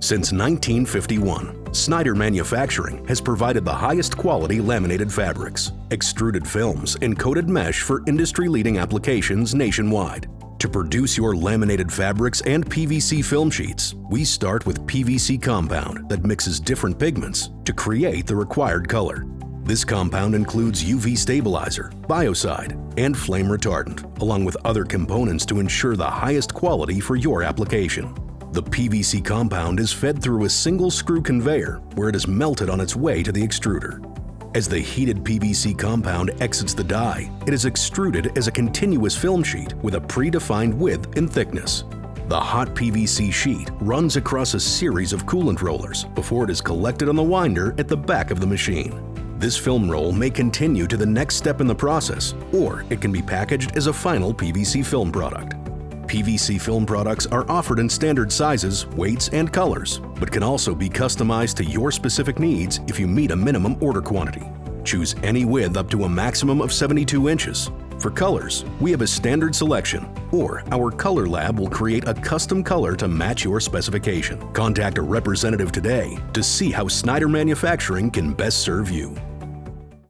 Since 1951, Snyder Manufacturing has provided the highest quality laminated fabrics, extruded films, and coated mesh for industry-leading applications nationwide. To produce your laminated fabrics and PVC film sheets, we start with PVC compound that mixes different pigments to create the required color. This compound includes UV stabilizer, biocide, and flame retardant, along with other components to ensure the highest quality for your application. The PVC compound is fed through a single screw conveyor where it is melted on its way to the extruder. As the heated PVC compound exits the die, it is extruded as a continuous film sheet with a predefined width and thickness. The hot PVC sheet runs across a series of coolant rollers before it is collected on the winder at the back of the machine. This film roll may continue to the next step in the process, or it can be packaged as a final PVC film product. PVC film products are offered in standard sizes, weights, and colors, but can also be customized to your specific needs if you meet a minimum order quantity. Choose any width up to a maximum of 72 inches. For colors, we have a standard selection, or our color lab will create a custom color to match your specification. Contact a representative today to see how Snyder Manufacturing can best serve you.